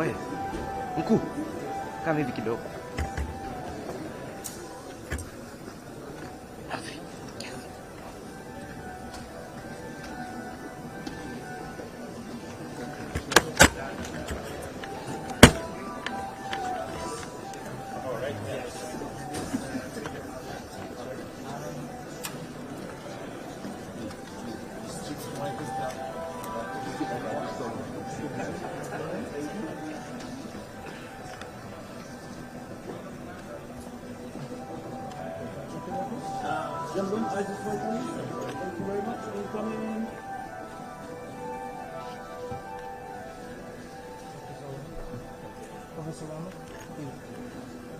Oye, mkuu, kama hivi kidogo. Gentlemen, I just wait for you. Thank you very much for coming. Professor Rama,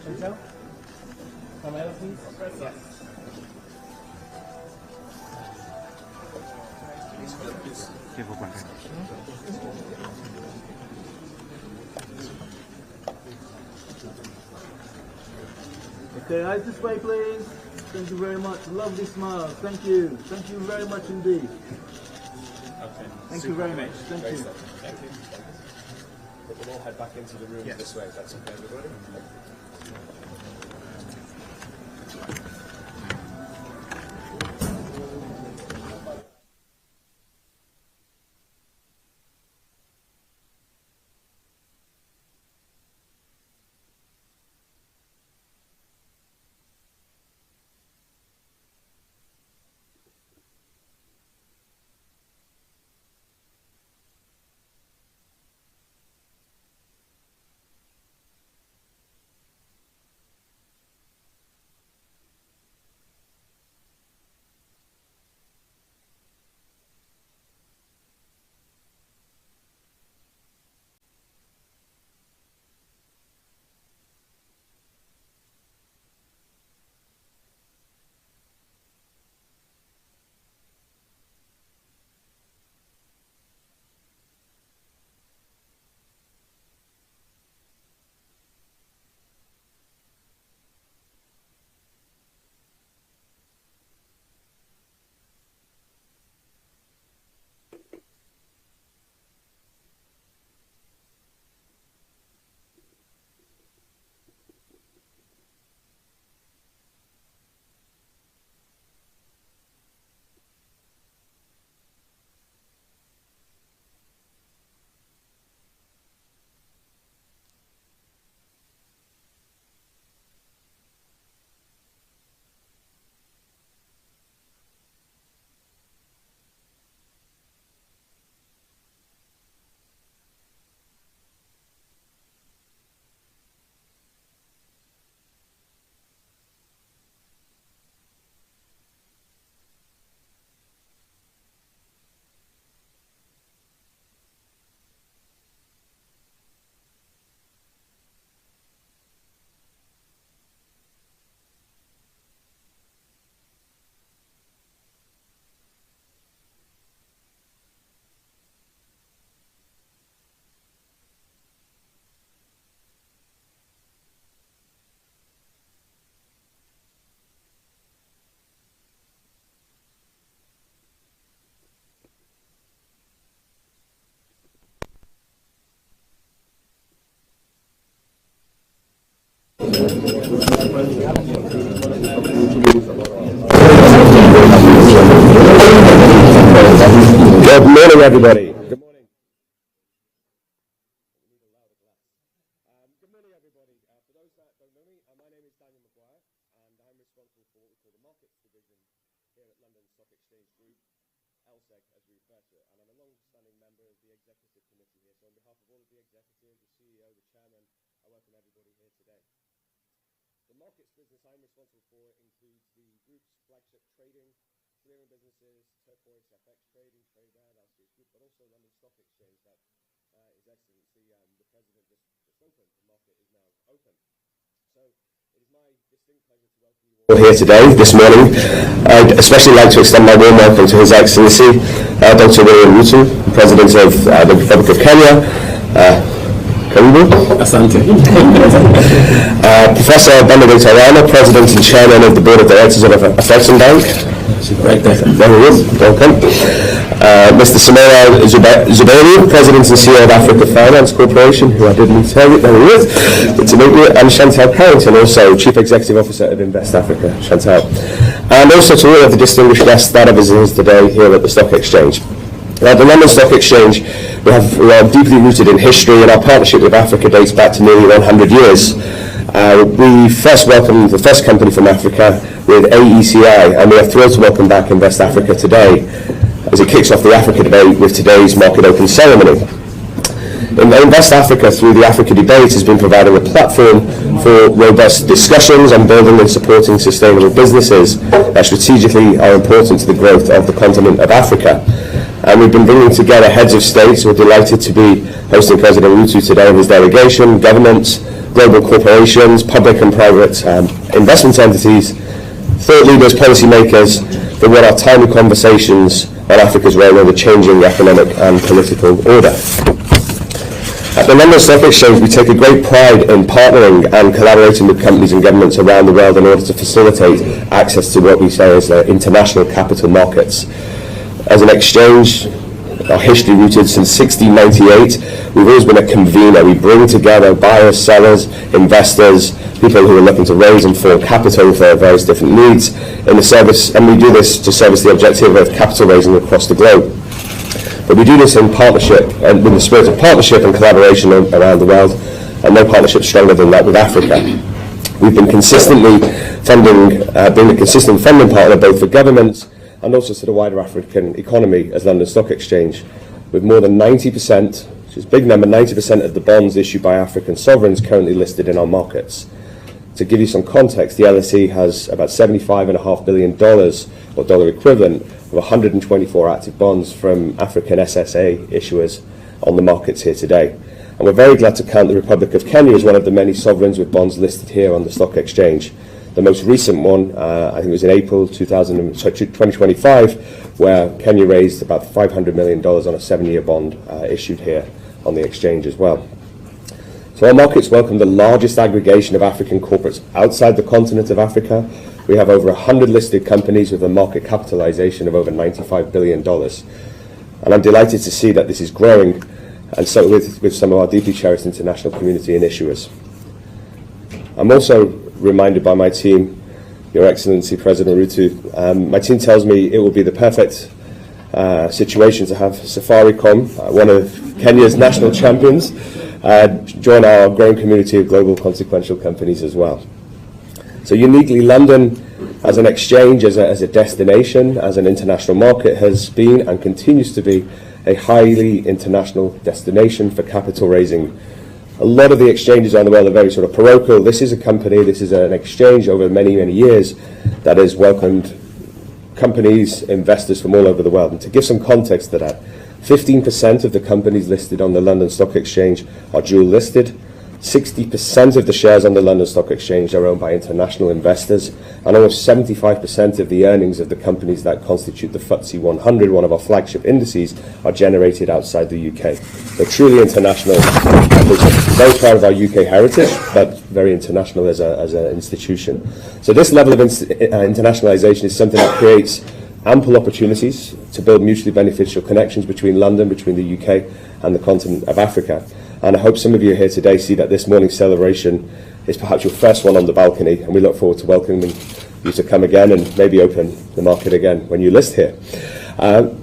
Chantel, Pamela, please. Yes. Okay, eyes this way, please. Thank you very much. Lovely smile. Thank you. Thank you very much indeed. Okay. Thank you very much. Thank you. Thank you. But we'll all head back into the room this way, if that's okay, everybody. Good morning, everybody. Good morning. Good morning, everybody. For those that don't know me, my name is Daniel McGuire, and I'm responsible for what we call the Markets Division here at London Stock Exchange Group, LSEG as we refer to it. And I'm a long-standing member of the Executive Committee here. So on behalf of all of the executives, the CEO, the chairman, I welcome everybody here today. The markets business I'm responsible for includes the group's flagship trading, clearing businesses, turquoise, FX trading, Tradeware, LCH Group, but also London Stock Exchange that His Excellency the President just opened. The market is now open. So it is my distinct pleasure to welcome you all here today, this morning. I'd especially like to extend my warm welcome to His Excellency Dr. Ruto, President of the Republic of Kenya, Karibu. Asante. Professor Benedict Arana, President and Chairman of the Board of Directors of Affection Bank. Right there. There he is. Welcome. Mr. Samora Zubairu, President and CEO of Africa Finance Corporation, who I didn't tell you. There he is. Good to meet you. And Chantal Carrington, also Chief Executive Officer of Invest Africa. Chantal. And also to all of the distinguished guests that are visiting us today here at the Stock Exchange. At the London Stock Exchange, we are deeply rooted in history, and our partnership with Africa dates back to nearly 100 years. We first welcomed the first company from Africa with AECI, and we are thrilled to welcome back Invest Africa today as it kicks off the Africa debate with today's market open ceremony. Invest Africa, through the Africa debate, has been providing a platform for robust discussions on building and supporting sustainable businesses that strategically are important to the growth of the continent of Africa. And we've been bringing together heads of states. We're delighted to be hosting President Ruto today and his delegation, governments, global corporations, public and private investment entities, thought leaders, policymakers, for what are timely conversations on Africa's role in the changing economic and political order. At the London Stock Exchange, we take a great pride in partnering and collaborating with companies and governments around the world in order to facilitate access to what we say as the international capital markets. As an exchange, our history rooted since 1698, we've always been a convener. We bring together buyers, sellers, investors, people who are looking to raise and form capital for various different needs in the service, and we do this to service the objective of capital raising across the globe. But we do this in partnership, and with the spirit of partnership and collaboration around the world, and no partnership stronger than that with Africa. We've been consistently being a consistent funding partner both for governments and also to the wider African economy as London Stock Exchange, with more than 90%, which is a big number, 90% of the bonds issued by African sovereigns currently listed in our markets. To give you some context, the LSE has about $75.5 billion, or dollar equivalent, of 124 active bonds from African SSA issuers on the markets here today. And we're very glad to count the Republic of Kenya as one of the many sovereigns with bonds listed here on the stock exchange. The most recent one, I think it was in April 2025, where Kenya raised about $500 million on a 7-year bond issued here on the exchange as well. So our markets welcome the largest aggregation of African corporates outside the continent of Africa. We have over 100 listed companies with a market capitalization of over $95 billion. And I'm delighted to see that this is growing, and so with some of our deeply cherished international community and issuers. I'm also reminded by my team, Your Excellency President Ruto, my team tells me it will be the perfect situation to have Safaricom, one of Kenya's national champions, join our growing community of global consequential companies as well. So uniquely, London as an exchange, as a destination, as an international market, has been and continues to be a highly international destination for capital raising. A lot of the exchanges around the world are very sort of parochial. This is a company, this is an exchange over many, many years that has welcomed companies, investors from all over the world. And to give some context to that, 15% of the companies listed on the London Stock Exchange are dual listed. 60% of the shares on the London Stock Exchange are owned by international investors, and almost 75% of the earnings of the companies that constitute the FTSE 100, one of our flagship indices, are generated outside the UK. They're truly international. We're very proud of our UK heritage, but very international as an institution. So this level of internationalization is something that creates ample opportunities to build mutually beneficial connections between London, between the UK and the continent of Africa. And I hope some of you here today see that this morning's celebration is perhaps your first one on the balcony, and we look forward to welcoming you to come again and maybe open the market again when you list here.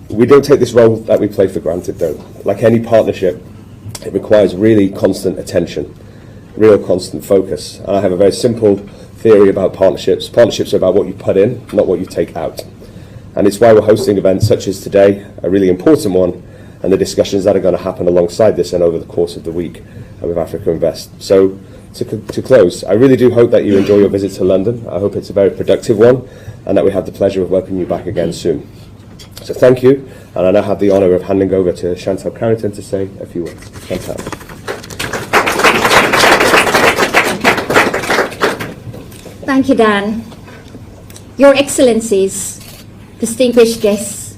We don't take this role that we play for granted, though. Like any partnership, it requires really constant attention, real constant focus. And I have a very simple theory about partnerships. Partnerships are about what you put in, not what you take out. And it's why we're hosting events such as today, a really important one, and the discussions that are going to happen alongside this and over the course of the week with Africa Invest. So to close, I really do hope that you enjoy your visit to London. I hope it's a very productive one, and that we have the pleasure of welcoming you back again soon. So thank you, and I now have the honour of handing over to Chantal Carrington to say a few words. Chantal. Thank you, Dan. Your Excellencies, distinguished guests,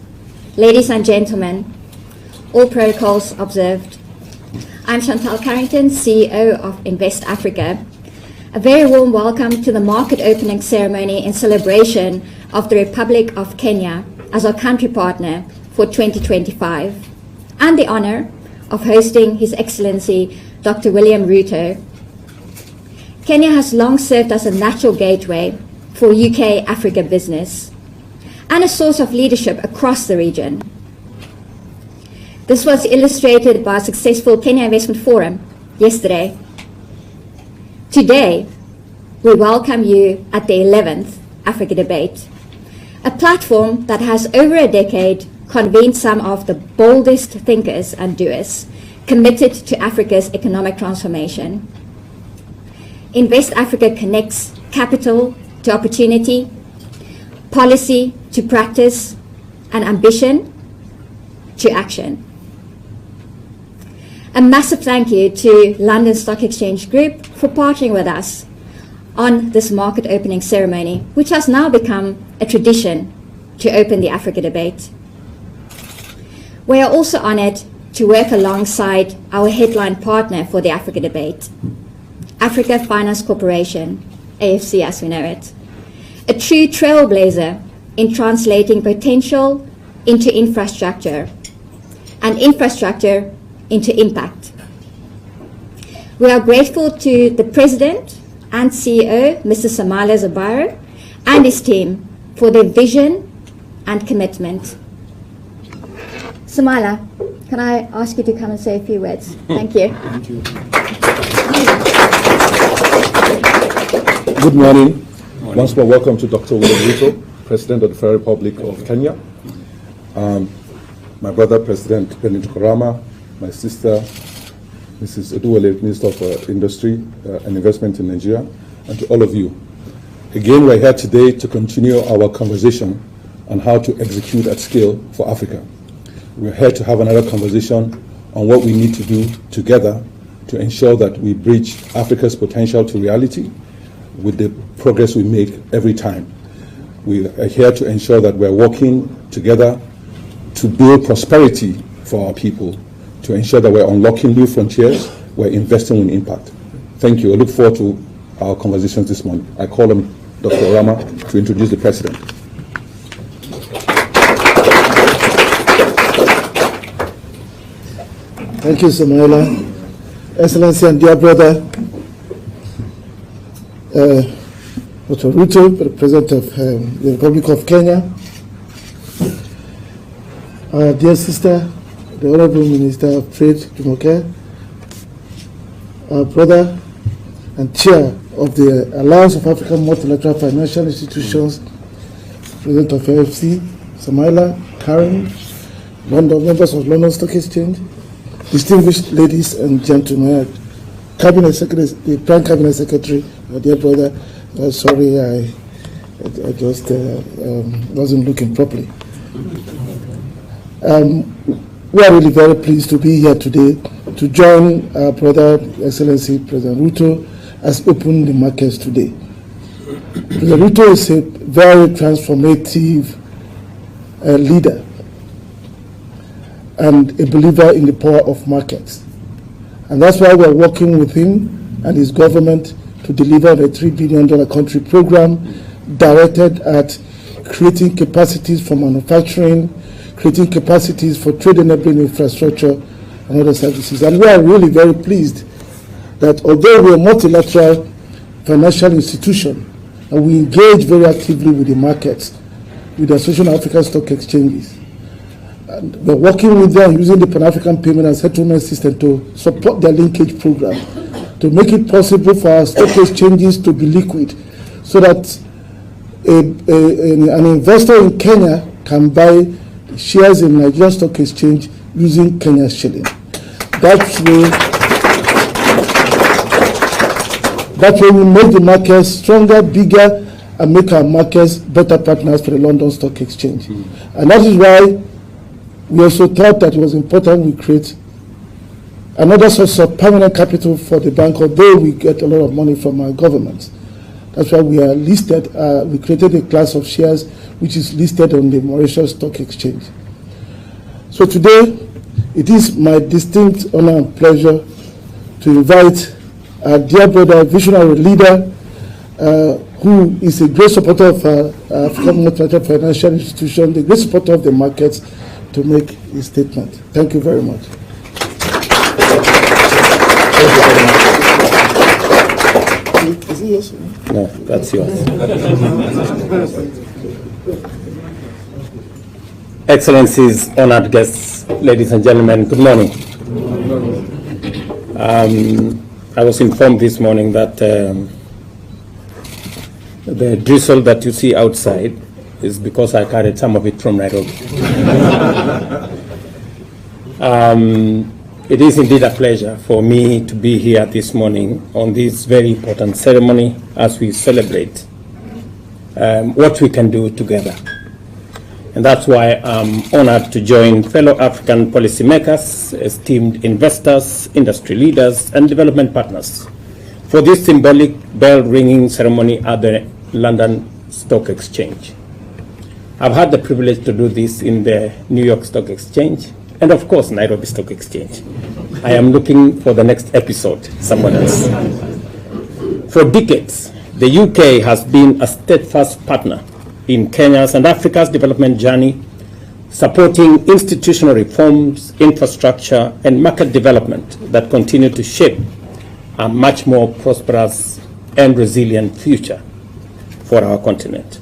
ladies and gentlemen, all protocols observed. I'm Chantal Carrington, CEO of Invest Africa. A very warm welcome to the market opening ceremony in celebration of the Republic of Kenya as our country partner for 2025, and the honor of hosting His Excellency Dr. William Ruto. Kenya has long served as a natural gateway for UK-Africa business and a source of leadership across the region. This was illustrated by a successful Kenya Investment Forum yesterday. Today, we welcome you at the 11th Africa Debate, a platform that has over a decade convened some of the boldest thinkers and doers committed to Africa's economic transformation. Invest Africa connects capital to opportunity, policy to practice, and ambition to action. A massive thank you to London Stock Exchange Group for partnering with us on this market opening ceremony, which has now become a tradition to open the Africa Debate. We are also honored to work alongside our headline partner for the Africa Debate, Africa Finance Corporation, AFC as we know it, a true trailblazer in translating potential into infrastructure and infrastructure into impact. We are grateful to the President and CEO, Mr. Samala Zabairo, and his team for their vision and commitment. Samala, can I ask you to come and say a few words? Thank you. Thank you. Good morning. Once more, welcome to Dr. William Ruto, President of the Federal Republic of Kenya. My brother, President Benedict Korama, my sister, Mrs. Oduwele, Minister of Industry and Investment in Nigeria, and to all of you. Again, we're here today to continue our conversation on how to execute at scale for Africa. We're here to have another conversation on what we need to do together to ensure that we bridge Africa's potential to reality with the progress we make every time. We are here to ensure that we're working together to build prosperity for our people, to ensure that we're unlocking new frontiers, we're investing in impact. Thank you. I look forward to our conversations this morning. I call on Dr. Orama to introduce the President. Thank you, Samuela. Excellency and dear brother, Dr. Ruto, the President of the Republic of Kenya, our dear sister, the Honorable Minister of Trade, Jumoke, our brother and Chair of the Alliance of African Multilateral Financial Institutions, President of AFC, Samaila, Karen, members of London Stock Exchange, distinguished ladies and gentlemen, Cabinet Secretary, the Prime Cabinet Secretary, my dear brother, sorry, I just wasn't looking properly. We are really very pleased to be here today to join our brother, Excellency President Ruto, as open the markets today. President Ruto is a very transformative leader and a believer in the power of markets. And that's why we're working with him and his government to deliver the $3 billion country program directed at creating capacities for manufacturing, creating capacities for trade enabling infrastructure and other services. And we are really very pleased that although we're a multilateral financial institution and we engage very actively with the markets, with the Association of African Stock Exchanges, and we're working with them using the Pan-African Payment and Settlement System to support their linkage program, to make it possible for our stock exchanges to be liquid, so that an investor in Kenya can buy shares in Nigerian Stock Exchange using Kenya shilling. That way we make the markets stronger, bigger, and make our markets better partners for the London Stock Exchange. And that is why we also thought that it was important we create another source of permanent capital for the bank, although we get a lot of money from our government. That's why we are listed, we created a class of shares which is listed on the Mauritius Stock Exchange. So today, it is my distinct honor and pleasure to invite our dear brother, visionary leader, who is a great supporter of African Multilateral Financial Institution, the great supporter of the markets, to make his statement. Thank you very much. Is it yours? No, that's yours. Excellencies, honored guests, ladies and gentlemen, good morning. I was informed this morning that the drizzle that you see outside is because I carried some of it from Nairobi. It is indeed a pleasure for me to be here this morning on this very important ceremony as we celebrate what we can do together. And that's why I'm honored to join fellow African policymakers, esteemed investors, industry leaders, and development partners for this symbolic bell-ringing ceremony at the London Stock Exchange. I've had the privilege to do this in the New York Stock Exchange and, of course, Nairobi Stock Exchange. I am looking for the next episode, someone else. For decades, the UK has been a steadfast partner in Kenya's and Africa's development journey, supporting institutional reforms, infrastructure, and market development that continue to shape a much more prosperous and resilient future for our continent.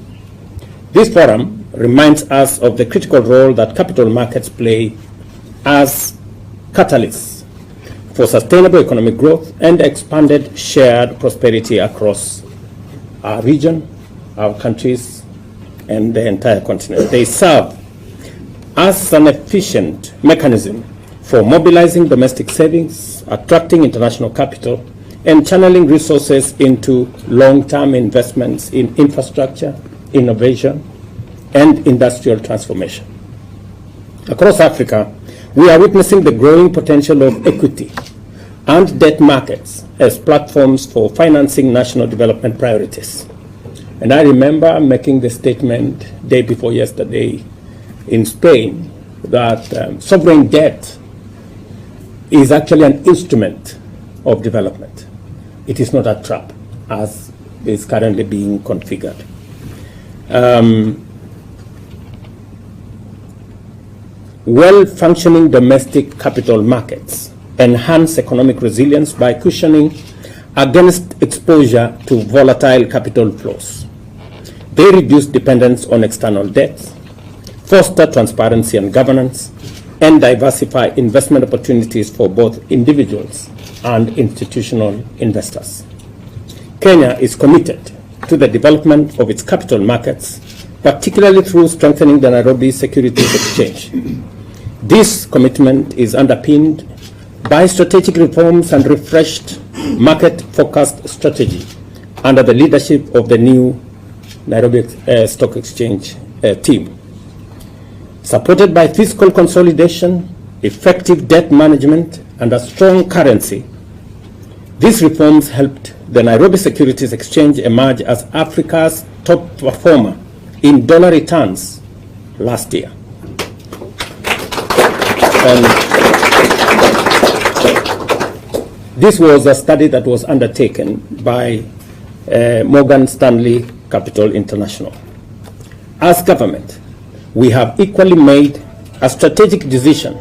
This forum reminds us of the critical role that capital markets play as catalysts for sustainable economic growth and expanded shared prosperity across our region, our countries, and the entire continent. They serve as an efficient mechanism for mobilizing domestic savings, attracting international capital, and channeling resources into long-term investments in infrastructure, innovation, and industrial transformation. Across Africa, we are witnessing the growing potential of equity and debt markets as platforms for financing national development priorities. And I remember making the statement day before yesterday in Spain that sovereign debt is actually an instrument of development. It is not a trap, as is currently being configured. Well-functioning domestic capital markets enhance economic resilience by cushioning against exposure to volatile capital flows. They reduce dependence on external debts, foster transparency and governance, and diversify investment opportunities for both individuals and institutional investors. Kenya is committed to the development of its capital markets, particularly through strengthening the Nairobi Securities Exchange. This commitment is underpinned by strategic reforms and refreshed market-focused strategy under the leadership of the new Nairobi Stock Exchange team. Supported by fiscal consolidation, effective debt management, and a strong currency, these reforms helped the Nairobi Securities Exchange emerge as Africa's top performer in dollar returns last year. And this was a study that was undertaken by Morgan Stanley Capital International. As government, we have equally made a strategic decision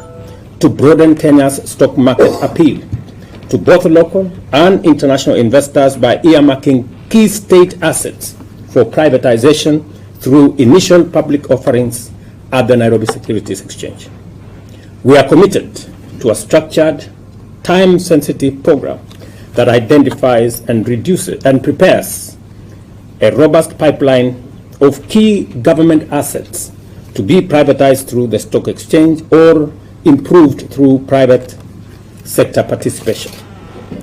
to broaden Kenya's stock market appeal to both local and international investors by earmarking key state assets for privatization through initial public offerings at the Nairobi Securities Exchange. We are committed to a structured, time-sensitive program that identifies and reduces and prepares a robust pipeline of key government assets to be privatized through the stock exchange or improved through private sector participation.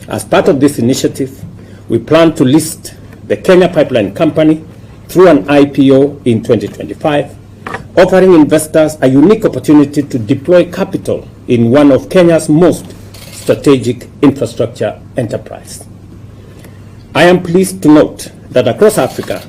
As part of this initiative, we plan to list the Kenya Pipeline Company through an IPO in 2025, offering investors a unique opportunity to deploy capital in one of Kenya's most strategic infrastructure enterprise. I am pleased to note that across Africa,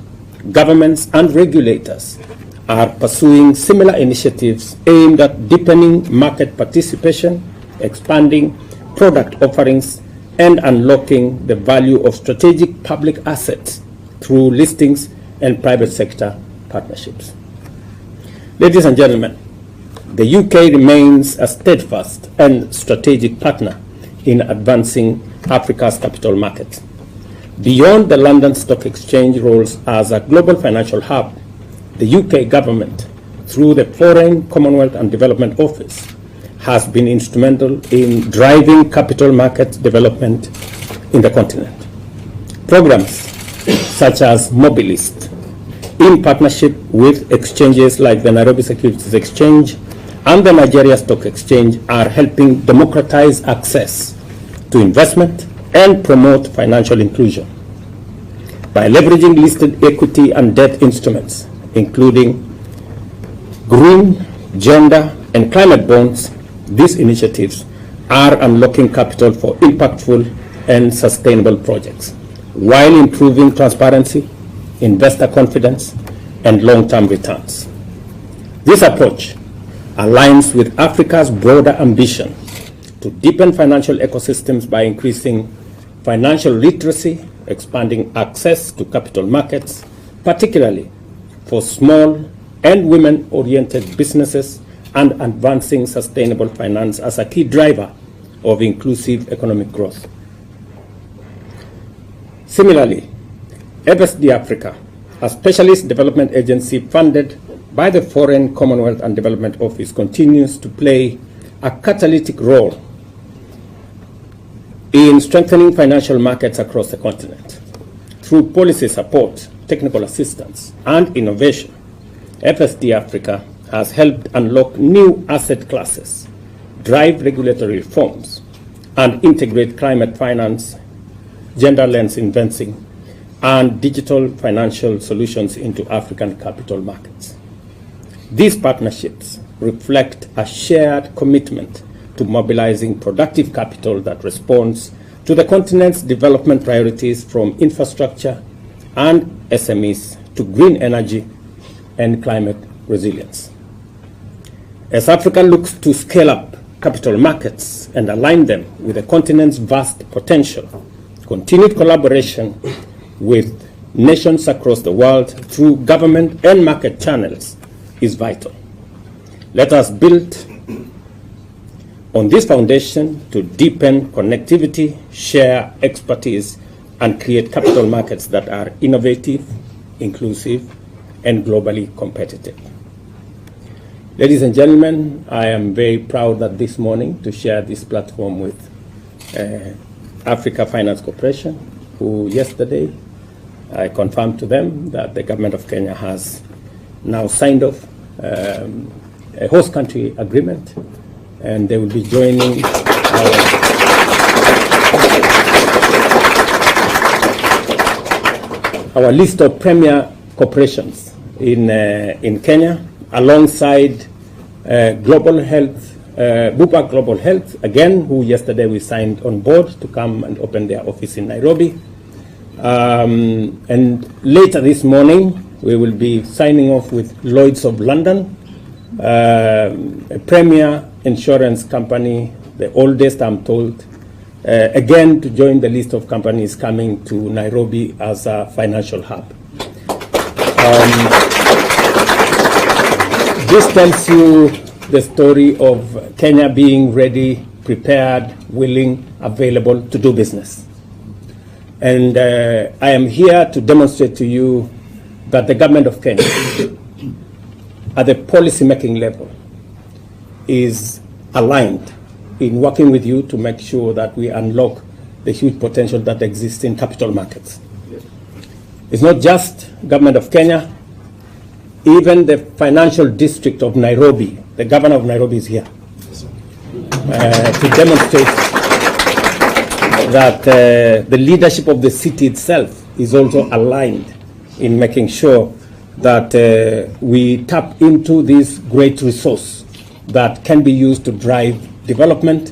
governments and regulators are pursuing similar initiatives aimed at deepening market participation, expanding product offerings, and unlocking the value of strategic public assets through listings and private sector partnerships. Ladies and gentlemen, the UK remains a steadfast and strategic partner in advancing Africa's capital market. Beyond the London Stock Exchange roles as a global financial hub, the UK government, through the Foreign, Commonwealth and Development Office, has been instrumental in driving capital market development in the continent. Programs such as Mobilist, in partnership with exchanges like the Nairobi Securities Exchange and the Nigeria Stock Exchange, are helping democratize access to investment and promote financial inclusion. By leveraging listed equity and debt instruments, including green, gender, and climate bonds, these initiatives are unlocking capital for impactful and sustainable projects, while improving transparency, investor confidence, and long-term returns. This approach aligns with Africa's broader ambition to deepen financial ecosystems by increasing financial literacy, expanding access to capital markets, particularly for small and women-oriented businesses, and advancing sustainable finance as a key driver of inclusive economic growth. Similarly, FSD Africa, a specialist development agency funded by the Foreign, Commonwealth and Development Office, continues to play a catalytic role in strengthening financial markets across the continent. Through policy support, technical assistance, and innovation, FSD Africa has helped unlock new asset classes, drive regulatory reforms, and integrate climate finance, gender lens investing, and digital financial solutions into African capital markets. These partnerships reflect a shared commitment to mobilizing productive capital that responds to the continent's development priorities, from infrastructure and SMEs to green energy and climate resilience. As Africa looks to scale up capital markets and align them with the continent's vast potential, continued collaboration with nations across the world through government and market channels is vital. Let us build on this foundation to deepen connectivity, share expertise, and create capital markets that are innovative, inclusive, and globally competitive. Ladies and gentlemen, I am very proud that this morning to share this platform with Africa Finance Corporation, who yesterday I confirmed to them that the government of Kenya has now signed off a host country agreement, and they will be joining our list of premier corporations in Kenya, alongside Global Health, Bupa Global Health, again, who yesterday we signed on board to come and open their office in Nairobi. And later this morning, we will be signing off with Lloyd's of London, a premier insurance company, the oldest, I'm told, again, to join the list of companies coming to Nairobi as a financial hub. This tells you the story of Kenya being ready, prepared, willing, available to do business. And I am here to demonstrate to you that the government of Kenya, at the policy-making level, is aligned in working with you to make sure that we unlock the huge potential that exists in capital markets. It's not just government of Kenya. Even the financial district of Nairobi, the governor of Nairobi is here to demonstrate that the leadership of the city itself is also aligned in making sure that we tap into this great resource that can be used to drive development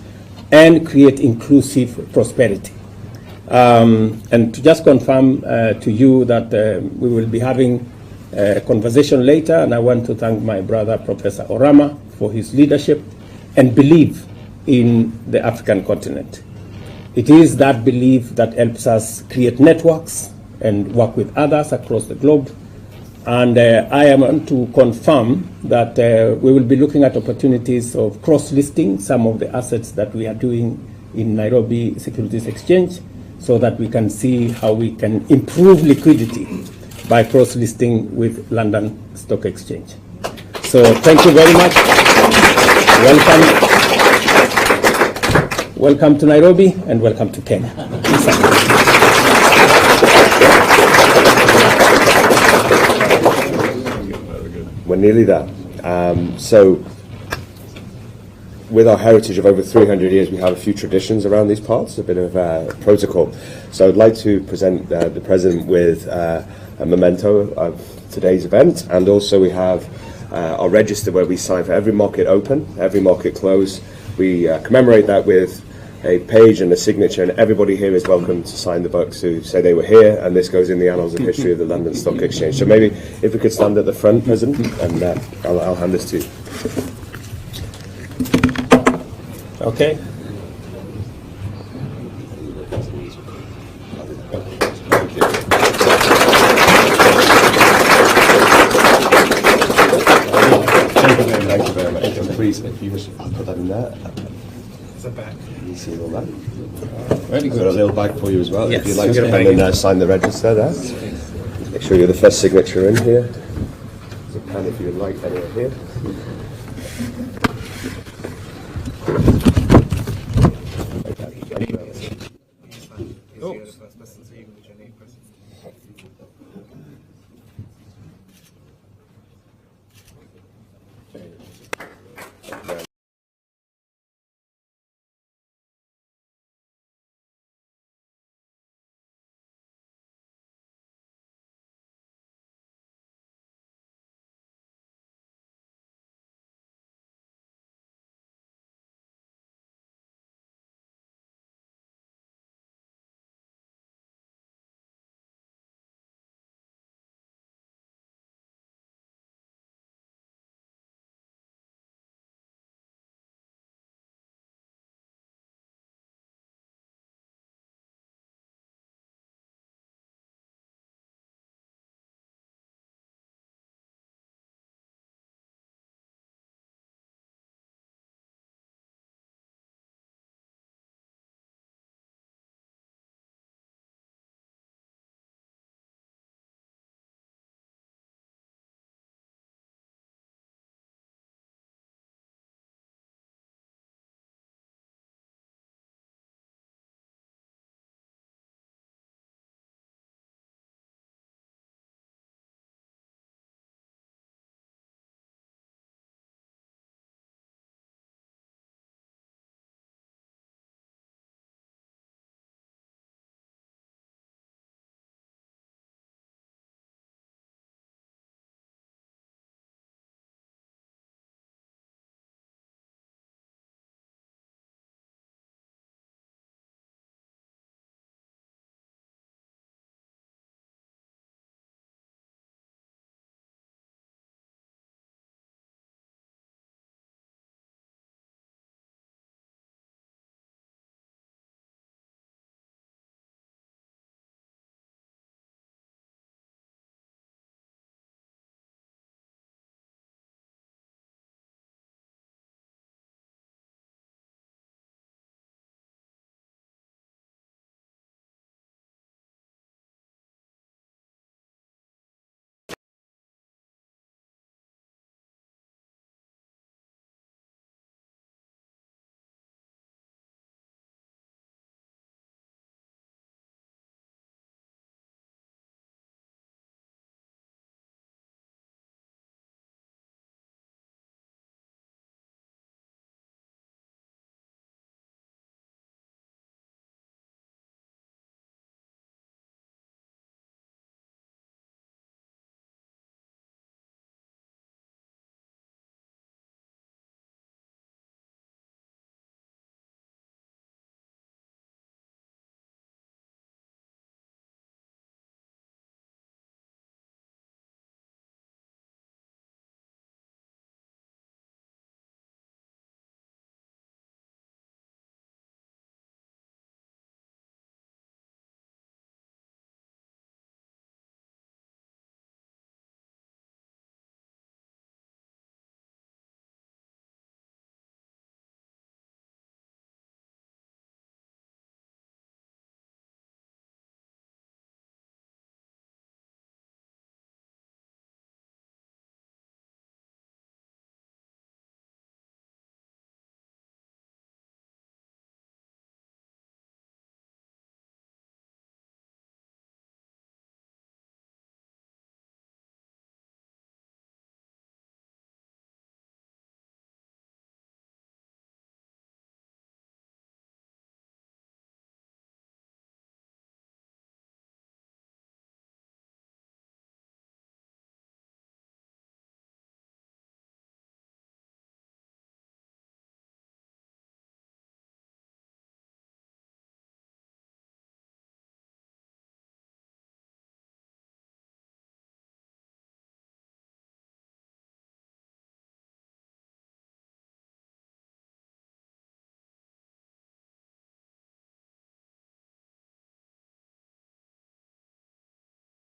and create inclusive prosperity. And to just confirm to you that we will be having a conversation later, and I want to thank my brother, Professor Orama, for his leadership and belief in the African continent. It is that belief that helps us create networks and work with others across the globe. And I want to confirm that we will be looking at opportunities of cross-listing some of the assets that we are doing in Nairobi Securities Exchange, so that we can see how we can improve liquidity by cross-listing with London Stock Exchange. So thank you very much. Welcome to Nairobi and welcome to Kenya. We're nearly there. So, with our heritage of over 300 years, we have a few traditions around these parts, a bit of protocol. So I'd like to present the President with a memento of today's event, and also we have our register where we sign for every market open, every market close. We commemorate that with a page and a signature, and everybody here is welcome to sign the books who say they were here, and this goes in the annals of history of the London Stock Exchange. So maybe if we could stand at the front, President, and I'll hand this to you. Okay. Thank you very much. And please, if you wish, I'll put that in there. It's a bag. You see all that? Very good. Got a little bag for you as well. Yes. If you'd like to come and sign the register there. Make sure you're the first signature in here. There's a pen if you would like, anywhere here.